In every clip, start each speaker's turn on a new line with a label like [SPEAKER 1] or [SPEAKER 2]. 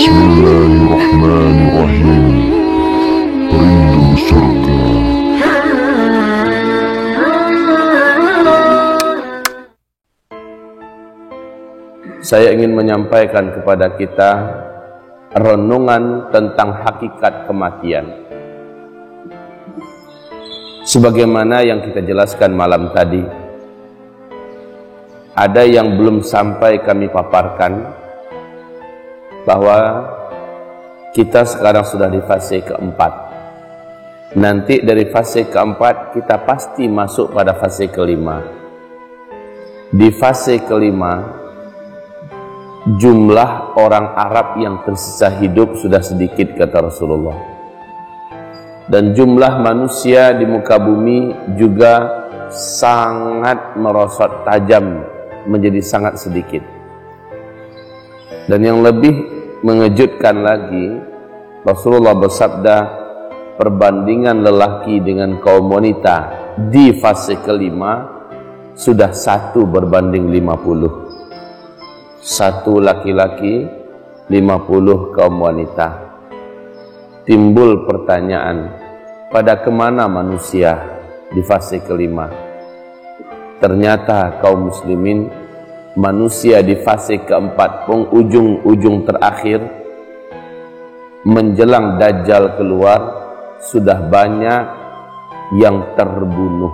[SPEAKER 1] Bismillahirrahmanirrahim. Rindu surga.
[SPEAKER 2] Saya ingin menyampaikan kepada kita renungan tentang hakikat kematian. Sebagaimana yang kita jelaskan malam tadi, ada yang belum sampai kami paparkan, bahwa kita sekarang sudah di fase keempat. Nanti dari fase keempat kita pasti masuk pada fase kelima. Di fase kelima, jumlah orang Arab yang tersisa hidup sudah sedikit, kata Rasulullah. Dan jumlah manusia di muka bumi juga sangat merosot tajam, menjadi sangat sedikit. Dan yang lebih mengejutkan lagi, Rasulullah bersabda, perbandingan lelaki dengan kaum wanita di fase kelima sudah 1 berbanding 50. 1 laki-laki, 50 kaum wanita. Timbul pertanyaan, pada kemana manusia di fase kelima? Ternyata kaum muslimin, manusia di fase keempat, penghujung terakhir, menjelang Dajjal keluar, sudah banyak yang terbunuh,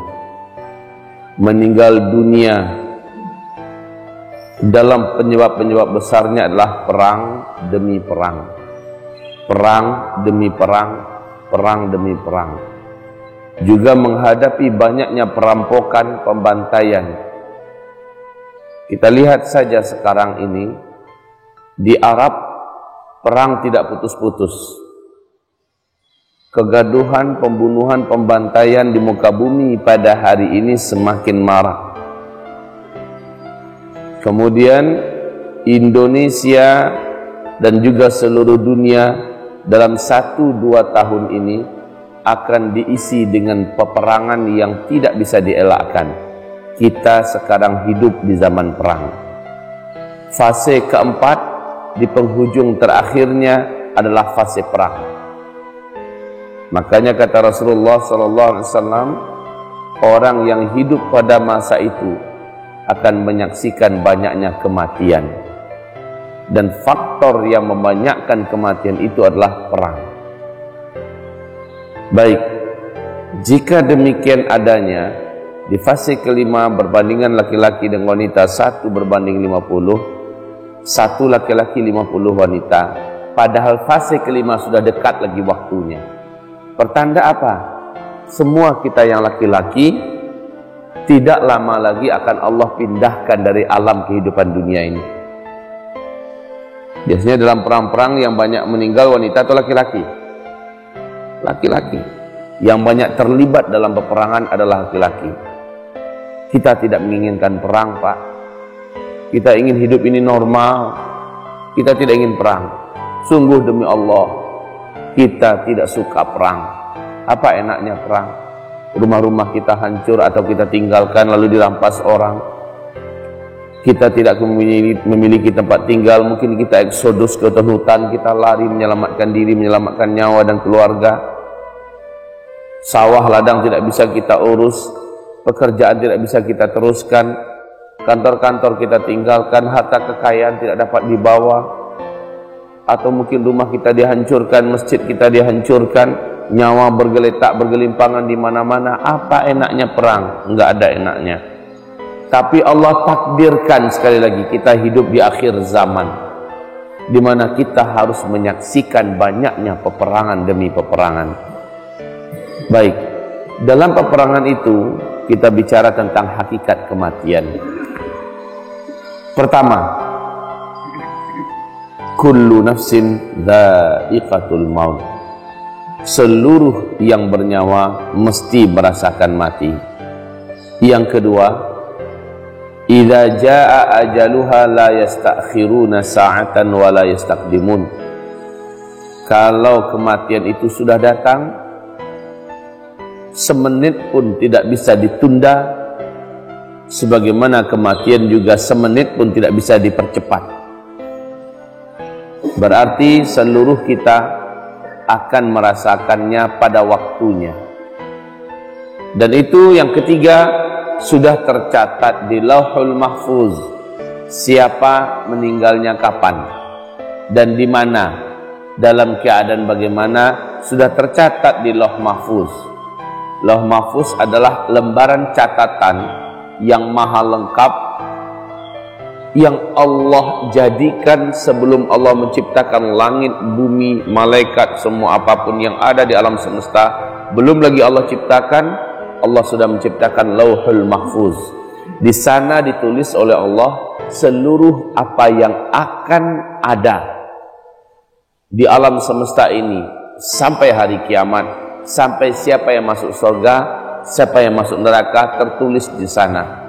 [SPEAKER 2] meninggal dunia. Dalam penyebab-penyebab besarnya adalah perang demi perang, perang demi perang, perang demi perang. Juga menghadapi banyaknya perampokan, pembantaian. Kita lihat saja sekarang ini, di Arab perang tidak putus-putus. Kegaduhan, pembunuhan, pembantaian di muka bumi pada hari ini semakin marak. Kemudian Indonesia dan juga seluruh dunia dalam 1-2 tahun ini akan diisi dengan peperangan yang tidak bisa dielakkan. Kita sekarang hidup di zaman perang. Fase keempat, di penghujung terakhirnya adalah fase perang. Makanya kata Rasulullah SAW, orang yang hidup pada masa itu akan menyaksikan banyaknya kematian. Dan faktor yang membanyakkan kematian itu adalah perang. Baik, jika demikian adanya, di fase kelima berbandingan laki-laki dan wanita 1 berbanding 50, 1 laki-laki 50 wanita, padahal fase kelima sudah dekat lagi waktunya. Pertanda apa? Semua kita yang laki-laki tidak lama lagi akan Allah pindahkan dari alam kehidupan dunia ini. Biasanya dalam perang-perang yang banyak meninggal wanita atau laki-laki? Laki-laki. Yang banyak terlibat dalam peperangan adalah laki-laki. Kita tidak menginginkan perang, Pak. Kita ingin hidup ini normal. Kita tidak ingin perang. Sungguh demi Allah, kita tidak suka perang. Apa enaknya perang? Rumah-rumah kita hancur atau kita tinggalkan lalu dirampas orang. Kita tidak memiliki tempat tinggal, mungkin kita eksodus ke hutan, kita lari menyelamatkan diri, menyelamatkan nyawa dan keluarga. Sawah ladang tidak bisa kita urus, pekerjaan tidak bisa kita teruskan, kantor-kantor kita tinggalkan, harta kekayaan tidak dapat dibawa, atau mungkin rumah kita dihancurkan, masjid kita dihancurkan, nyawa bergeletak, bergelimpangan di mana-mana. Apa enaknya perang? Enggak ada enaknya. Tapi Allah takdirkan, sekali lagi, kita hidup di akhir zaman, di mana kita harus menyaksikan banyaknya peperangan demi peperangan. Baik, dalam peperangan itu kita bicara tentang hakikat kematian. Pertama, kullu nafsin dha'iqatul maut. Seluruh yang bernyawa mesti merasakan mati. Yang kedua, idza jaa ajaluha la yastakhiruna sa'atan wa la yastaqdimun. Kalau kematian itu sudah datang, semenit pun tidak bisa ditunda, sebagaimana kematian juga semenit pun tidak bisa dipercepat. Berarti seluruh kita akan merasakannya pada waktunya. Dan itu yang ketiga, sudah tercatat di Lauhul Mahfuz siapa meninggalnya kapan dan di mana, dalam keadaan bagaimana, sudah tercatat di Lauh Mahfuz. Lauh Mahfuz adalah lembaran catatan yang maha lengkap, yang Allah jadikan sebelum Allah menciptakan langit, bumi, malaikat, semua apapun yang ada di alam semesta. Belum lagi Allah ciptakan, Allah sudah menciptakan Lauhul Mahfuz. Di sana ditulis oleh Allah seluruh apa yang akan ada di alam semesta ini sampai hari kiamat, sampai siapa yang masuk surga, siapa yang masuk neraka, tertulis di sana.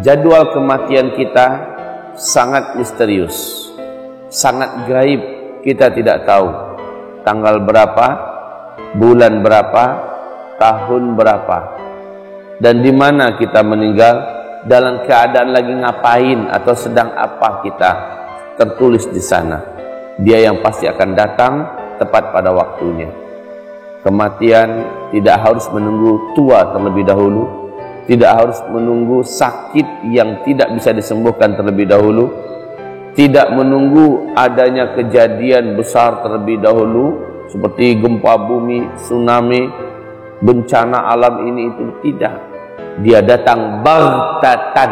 [SPEAKER 2] Jadwal kematian kita sangat misterius, sangat gaib, kita tidak tahu tanggal berapa, bulan berapa, tahun berapa, dan di mana kita meninggal, dalam keadaan lagi ngapain atau sedang apa kita, tertulis di sana. Dia yang pasti akan datang tepat pada waktunya. Kematian tidak harus menunggu tua terlebih dahulu, tidak harus menunggu sakit yang tidak bisa disembuhkan terlebih dahulu, tidak menunggu adanya kejadian besar terlebih dahulu seperti gempa bumi, tsunami, bencana alam ini itu. Tidak. Dia datang baghtatan,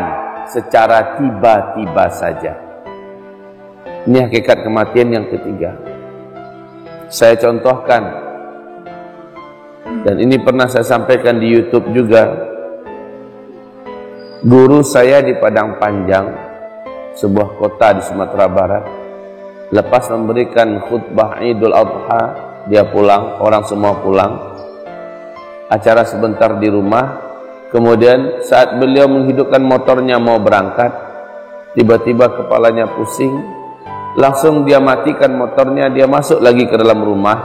[SPEAKER 2] secara tiba-tiba saja. Ini hakikat kematian yang ketiga. Saya contohkan, dan ini pernah saya sampaikan di YouTube juga. Guru saya di Padang Panjang, sebuah kota di Sumatera Barat, lepas memberikan khutbah Idul Adha, dia pulang, orang semua pulang, acara sebentar di rumah. Kemudian saat beliau menghidupkan motornya mau berangkat, tiba-tiba kepalanya pusing, langsung dia matikan motornya, dia masuk lagi ke dalam rumah,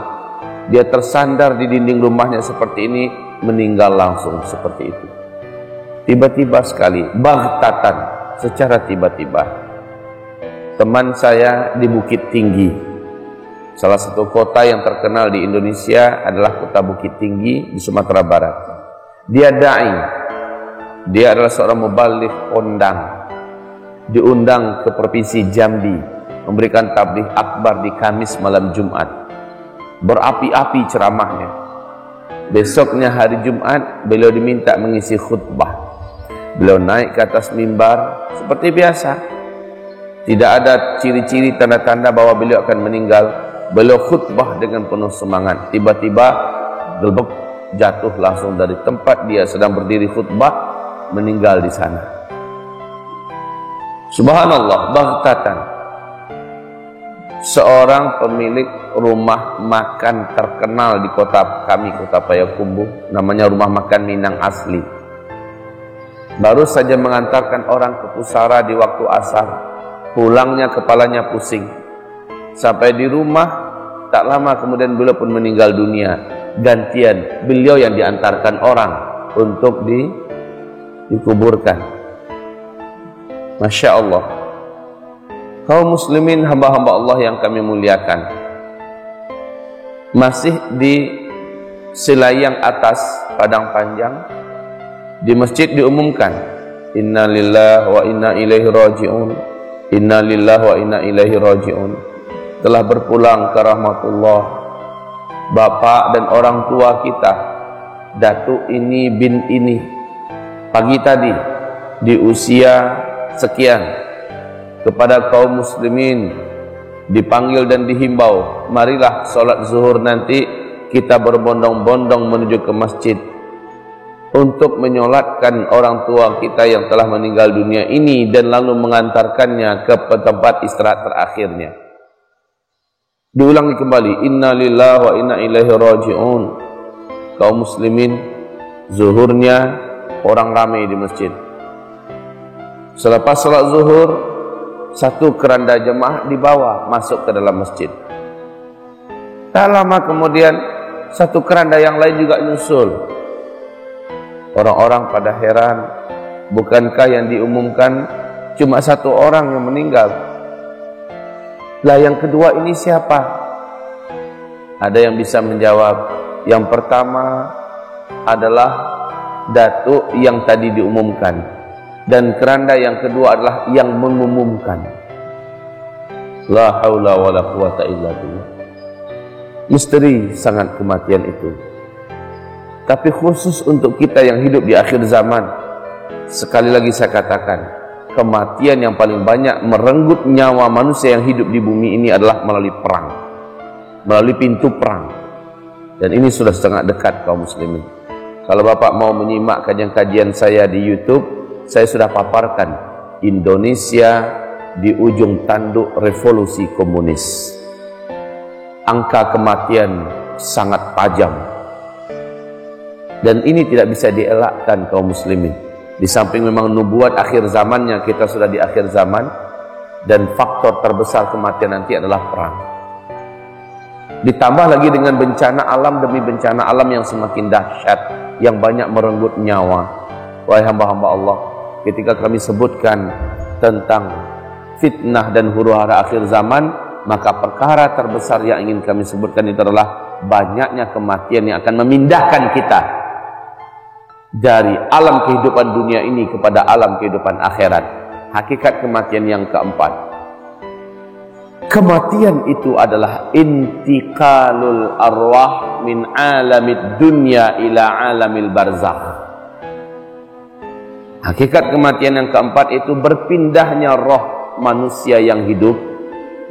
[SPEAKER 2] dia tersandar di dinding rumahnya seperti ini, meninggal langsung seperti itu. Tiba-tiba sekali, baghtatan, secara tiba-tiba. Teman saya di Bukit Tinggi, salah satu kota yang terkenal di Indonesia adalah kota Bukit Tinggi di Sumatera Barat. Dia da'i, dia adalah seorang mubaligh kondang, diundang ke provinsi Jambi, memberikan tabligh akbar di Kamis malam Jumat. Berapi-api ceramahnya. Besoknya hari Jumat, beliau diminta mengisi khutbah. Beliau naik ke atas mimbar seperti biasa. Tidak ada ciri-ciri tanda-tanda bahwa beliau akan meninggal. Beliau khutbah dengan penuh semangat. Tiba-tiba gelbek, jatuh langsung dari tempat dia sedang berdiri khutbah, meninggal di sana. Subhanallah, baghtatan. Seorang pemilik rumah makan terkenal di kota kami, kota Payakumbuh, namanya Rumah Makan Minang Asli, baru saja mengantarkan orang ke pusara di waktu asar. Pulangnya kepalanya pusing. Sampai di rumah, tak lama kemudian beliau pun meninggal dunia. Gantian beliau yang diantarkan orang untuk dikuburkan. Masya Allah. Kaum muslimin, hamba-hamba Allah yang kami muliakan, masih di Selayang atas Padang Panjang, di masjid diumumkan, Inna lillahi wa inna ilaihi raji'un, Inna lillahi wa inna ilaihi raji'un. Telah berpulang ke rahmatullah bapak dan orang tua kita, Datuk ini bin ini, pagi tadi di usia sekian. Kepada kaum muslimin dipanggil dan dihimbau, marilah sholat zuhur nanti kita berbondong-bondong menuju ke masjid untuk menyolatkan orang tua kita yang telah meninggal dunia ini dan lalu mengantarkannya ke tempat istirahat terakhirnya. Diulangi kembali, Inna lillahi wa inna ilaihi raji'un. Kaum muslimin, zuhurnya orang ramai di masjid. Selepas sholat zuhur, satu keranda jemaah dibawa masuk ke dalam masjid. Tak lama kemudian satu keranda yang lain juga nyusul. Orang-orang pada heran, bukankah yang diumumkan cuma satu orang yang meninggal? Lah yang kedua ini siapa? Ada yang bisa menjawab. Yang pertama adalah datuk yang tadi diumumkan, dan keranda yang kedua adalah yang mengumumkan. La haula wala quwata illa billah. Misteri sangat kematian itu. Tapi khusus untuk kita yang hidup di akhir zaman, sekali lagi saya katakan, kematian yang paling banyak merenggut nyawa manusia yang hidup di bumi ini adalah melalui perang, melalui pintu perang. Dan ini sudah sangat dekat kaum muslimin. Kalau Bapak mau menyimak kajian-kajian saya di YouTube, saya sudah paparkan Indonesia di ujung tanduk revolusi komunis. Angka kematian sangat tajam. Dan ini tidak bisa dielakkan kaum muslimin. Di samping memang nubuat akhir zamannya, kita sudah di akhir zaman, dan faktor terbesar kematian nanti adalah perang. Ditambah lagi dengan bencana alam demi bencana alam yang semakin dahsyat, yang banyak merenggut nyawa. Wahai hamba-hamba Allah, ketika kami sebutkan tentang fitnah dan huru-hara akhir zaman, maka perkara terbesar yang ingin kami sebutkan itu adalah banyaknya kematian yang akan memindahkan kita dari alam kehidupan dunia ini kepada alam kehidupan akhirat. Hakikat kematian yang keempat, kematian itu adalah intiqalul arwah min alamid dunya ila alamil barzakh. Hakikat kematian yang keempat itu berpindahnya roh manusia yang hidup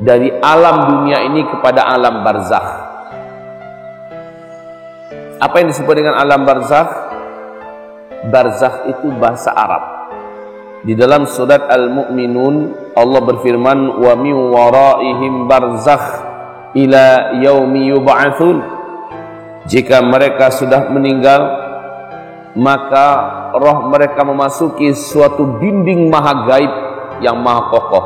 [SPEAKER 2] dari alam dunia ini kepada alam barzakh. Apa yang disebut dengan alam barzakh? Barzakh itu bahasa Arab. Di dalam surat Al-Mu'minun Allah berfirman, wa min waraihim barzakh ila yaumi yub'atsun. Jika mereka sudah meninggal, maka roh mereka memasuki suatu dinding maha gaib yang maha kokoh.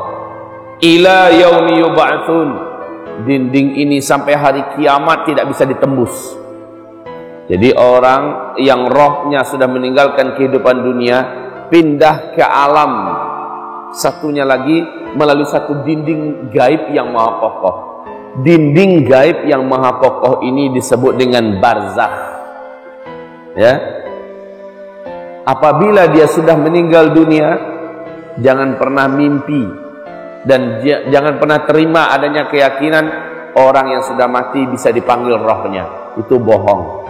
[SPEAKER 2] Ila yaumi yub'atsun. Dinding ini sampai hari kiamat tidak bisa ditembus. Jadi orang yang rohnya sudah meninggalkan kehidupan dunia, pindah ke alam satunya lagi melalui satu dinding gaib yang maha kokoh. Dinding gaib yang maha kokoh ini disebut dengan barzakh. Ya. Apabila dia sudah meninggal dunia, jangan pernah mimpi dan jangan pernah terima adanya keyakinan orang yang sudah mati bisa dipanggil rohnya. Itu bohong.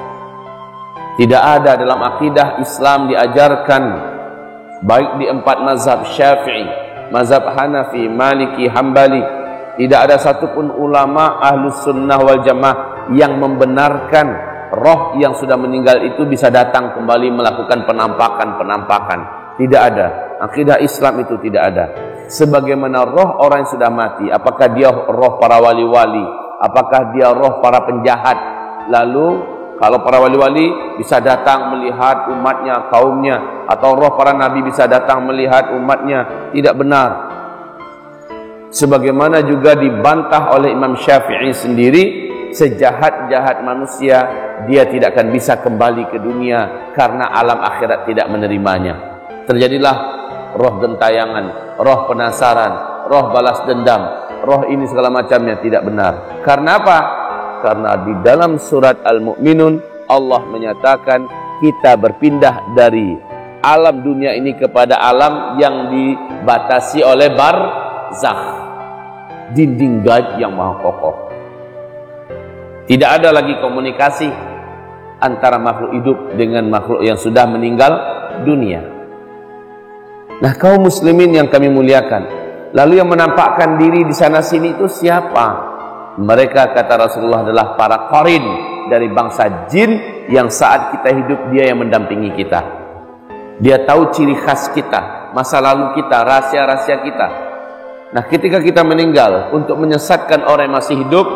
[SPEAKER 2] Tidak ada dalam akidah Islam diajarkan, baik di 4 mazhab Syafi'i, mazhab Hanafi, Maliki, Hambali, tidak ada satupun ulama Ahlus Sunnah wal Jamaah yang membenarkan roh yang sudah meninggal itu bisa datang kembali melakukan penampakan. Tidak ada. Akidah Islam itu tidak ada. Sebagaimana roh orang yang sudah mati, apakah dia roh para wali-wali, apakah dia roh para penjahat, lalu kalau para wali-wali bisa datang melihat umatnya, kaumnya, atau roh para nabi bisa datang melihat umatnya, tidak benar. Sebagaimana juga dibantah oleh Imam Syafi'i sendiri, sejahat-jahat manusia, dia tidak akan bisa kembali ke dunia karena alam akhirat tidak menerimanya. Terjadilah roh gentayangan, roh penasaran, roh balas dendam, roh ini segala macamnya tidak benar. Karena apa? Karena di dalam surat Al-Mu'minun Allah menyatakan kita berpindah dari alam dunia ini kepada alam yang dibatasi oleh barzakh, dinding gaib yang maha kokoh. Tidak ada lagi komunikasi antara makhluk hidup dengan makhluk yang sudah meninggal dunia. Nah, kaum muslimin yang kami muliakan, lalu yang menampakkan diri di sana sini itu siapa? Mereka, kata Rasulullah, adalah para qarin dari bangsa jin yang saat kita hidup dia yang mendampingi kita. Dia tahu ciri khas kita, masa lalu kita, rahasia-rahasia kita. Nah, ketika kita meninggal, untuk menyesatkan orang yang masih hidup,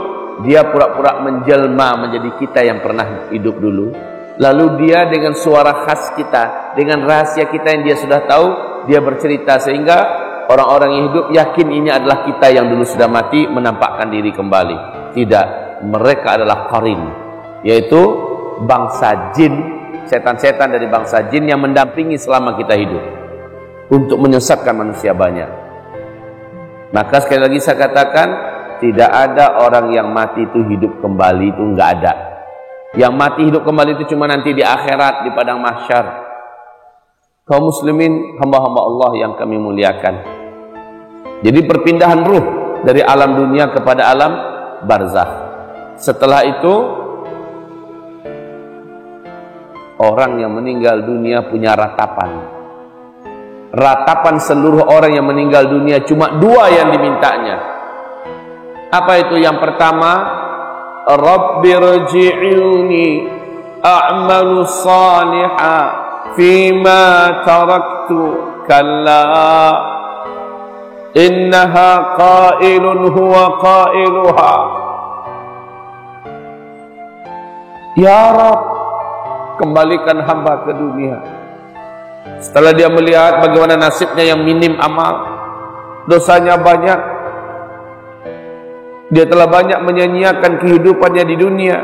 [SPEAKER 2] dia pura-pura menjelma menjadi kita yang pernah hidup dulu. Lalu dia dengan suara khas kita, dengan rahasia kita yang dia sudah tahu, dia bercerita sehingga orang-orang yang hidup yakin ini adalah kita yang dulu sudah mati, menampakkan diri kembali. Tidak, mereka adalah qarin, yaitu bangsa jin, setan-setan dari bangsa jin yang mendampingi selama kita hidup untuk menyesatkan manusia banyak. Maka sekali lagi saya katakan, tidak ada orang yang mati itu hidup kembali, itu enggak ada. Yang mati hidup kembali itu cuma nanti di akhirat, di padang mahsyar. Kaum muslimin, hamba-hamba Allah yang kami muliakan. Jadi perpindahan ruh dari alam dunia kepada alam barzakh. Setelah itu orang yang meninggal dunia punya ratapan. Ratapan seluruh orang yang meninggal dunia cuma 2 yang dimintanya. Apa itu? Yang pertama, Rabbirji'uni a'malu salihan fima taraktu kalla innaha qailun huwa qailuha. Ya Rabb, kembalikan hamba ke dunia. Setelah dia melihat bagaimana nasibnya yang minim amal, dosanya banyak, dia telah banyak menyanyiakan kehidupannya di dunia,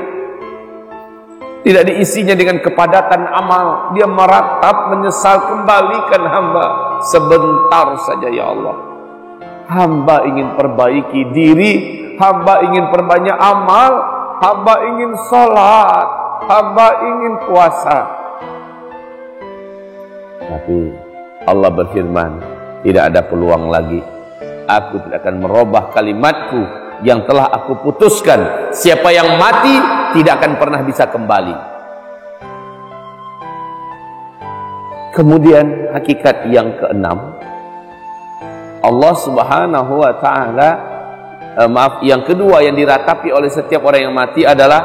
[SPEAKER 2] tidak diisinya dengan kepadatan amal. Dia meratap menyesal, kembalikan hamba sebentar saja ya Allah. Hamba ingin perbaiki diri, hamba ingin perbanyak amal, hamba ingin sholat, hamba ingin puasa. Tapi Allah berfirman, tidak ada peluang lagi. Aku tidak akan merubah kalimatku yang telah aku putuskan. Siapa yang mati tidak akan pernah bisa kembali. Kemudian hakikat yang keenam, Allah subhanahu wa ta'ala, yang kedua yang diratapi oleh setiap orang yang mati adalah,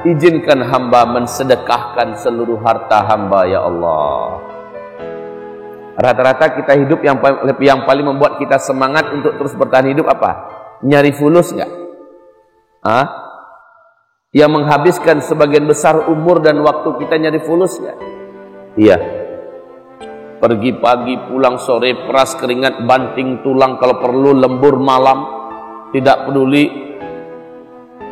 [SPEAKER 2] izinkan hamba mensedekahkan seluruh harta hamba ya Allah. Rata-rata kita hidup yang paling membuat kita semangat untuk terus bertahan hidup apa? Nyari fulus nggak? Yang menghabiskan sebagian besar umur dan waktu kita nyari fulus nggak? Iya. Pergi pagi, pulang sore, peras keringat, banting tulang, kalau perlu lembur malam, tidak peduli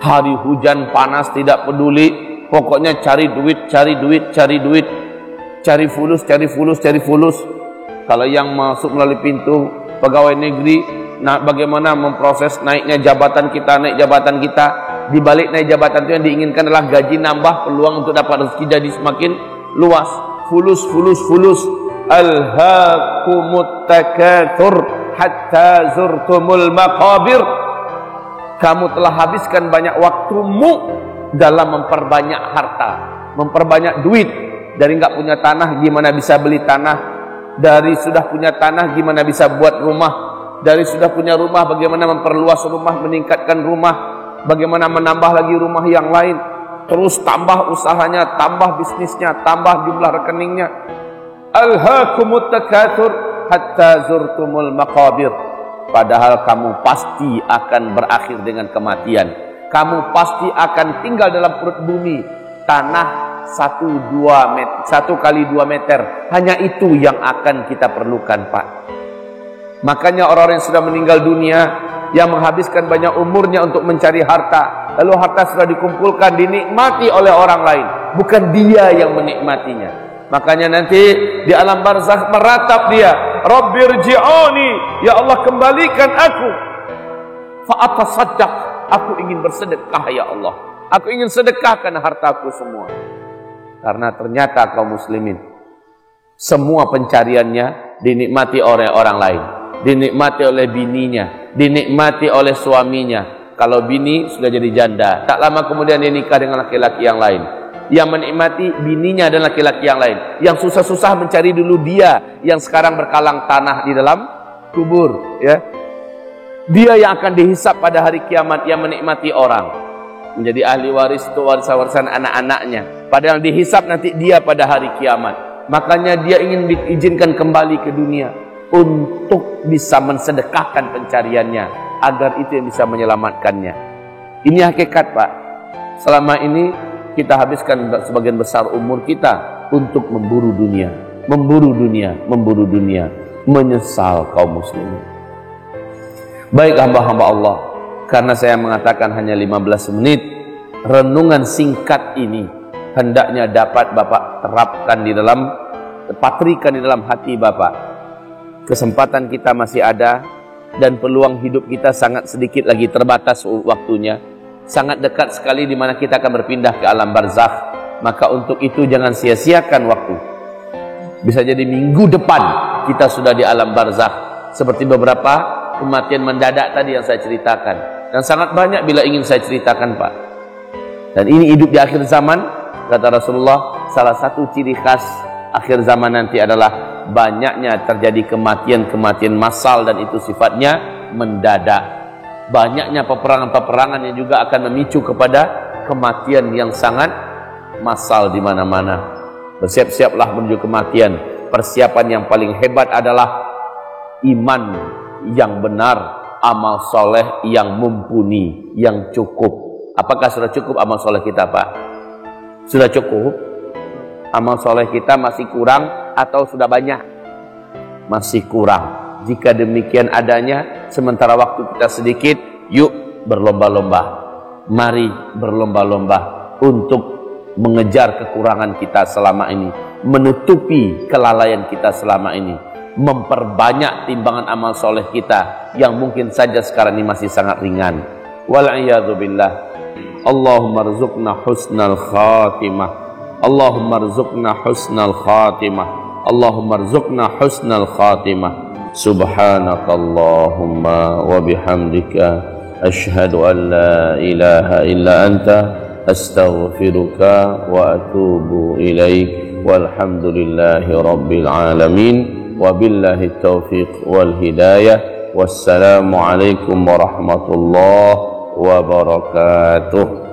[SPEAKER 2] hari hujan panas, tidak peduli, pokoknya cari duit, cari duit, cari duit, cari fulus, cari fulus, cari fulus. Kalau yang masuk melalui pintu pegawai negeri, nah bagaimana memproses naiknya jabatan kita, naik jabatan kita. Di balik naik jabatan itu yang diinginkan adalah gaji nambah, peluang untuk dapat rezeki jadi semakin luas. Fulus, fulus, fulus. Alhaakumut takatsur hatta zurtumul maqabir. Kamu telah habiskan banyak waktumu dalam memperbanyak harta, memperbanyak duit. Dari nggak punya tanah, gimana bisa beli tanah? Dari sudah punya tanah, gimana bisa buat rumah? Dari sudah punya rumah, bagaimana memperluas rumah, meningkatkan rumah, bagaimana menambah lagi rumah yang lain, terus tambah usahanya, tambah bisnisnya, tambah jumlah rekeningnya. Alhaakumut takatsur hatta zurtumul maqabir. Padahal kamu pasti akan berakhir dengan kematian. Kamu pasti akan tinggal dalam perut bumi, tanah 1 kali 2 meter. Hanya itu yang akan kita perlukan, Pak. Makanya orang-orang yang sudah meninggal dunia, yang menghabiskan banyak umurnya untuk mencari harta, lalu harta sudah dikumpulkan, dinikmati oleh orang lain, bukan dia yang menikmatinya. Makanya nanti di alam barzakh meratap dia, Rabbirji'uni, ya Allah kembalikan aku. Fa'atasaddaq, aku ingin bersedekah ya Allah. Aku ingin sedekahkan hartaku semua. Karena ternyata kaum muslimin, semua pencariannya dinikmati oleh orang lain, dinikmati oleh bininya, dinikmati oleh suaminya. Kalau bini sudah jadi janda, tak lama kemudian dia nikah dengan laki-laki yang lain. Yang menikmati bininya dan laki-laki yang lain. Yang susah-susah mencari dulu dia, yang sekarang berkalang tanah di dalam kubur, ya. Dia yang akan dihisap pada hari kiamat, yang menikmati orang. Menjadi ahli waris itu warisan anak-anaknya. Padahal dihisap nanti dia pada hari kiamat. Makanya dia ingin diizinkan kembali ke dunia untuk bisa mensedekahkan pencariannya, agar itu yang bisa menyelamatkannya. Ini hakikat, Pak. Selama ini kita habiskan sebagian besar umur kita untuk memburu dunia, memburu dunia, memburu dunia. Menyesal kaum muslimin. Baik hamba-hamba Allah, karena saya mengatakan hanya 15 menit, renungan singkat ini hendaknya dapat Bapak terapkan di dalam, patrikan di dalam hati Bapak. Kesempatan kita masih ada, dan peluang hidup kita sangat sedikit lagi, terbatas waktunya, sangat dekat sekali di mana kita akan berpindah ke alam barzakh. Maka untuk itu jangan sia-siakan waktu. Bisa jadi minggu depan kita sudah di alam barzakh, seperti beberapa kematian mendadak tadi yang saya ceritakan, dan sangat banyak bila ingin saya ceritakan, Pak. Dan ini hidup di akhir zaman, kata Rasulullah, salah satu ciri khas akhir zaman nanti adalah banyaknya terjadi kematian-kematian massal, dan itu sifatnya mendadak. Banyaknya peperangan-peperangan yang juga akan memicu kepada kematian yang sangat massal di mana-mana. Bersiap-siaplah menuju kematian. Persiapan yang paling hebat adalah iman yang benar, amal soleh yang mumpuni, yang cukup. Apakah sudah cukup amal soleh kita, Pak? Sudah cukup? Amal soleh kita masih kurang atau sudah banyak? Masih kurang. Jika demikian adanya, sementara waktu kita sedikit, yuk berlomba-lomba. Mari berlomba-lomba untuk mengejar kekurangan kita selama ini, menutupi kelalaian kita selama ini, memperbanyak timbangan amal soleh kita yang mungkin saja sekarang ini masih sangat ringan. Wal'iyadzubillah. Allahumma rzuqna husnal khatimah. Allahumma rzuqna husnal khatimah. Allahumma rzuqna husnal khatimah. Subhanakallahumma wa bihamdika ashhadu an la ilaha illa anta astaghfiruka wa atubu ilaik. Walhamdulillahi rabbil alamin. Wabillahi taufiq wal hidayah. Wassalamu alaikum warahmatullahi wabarakatuh.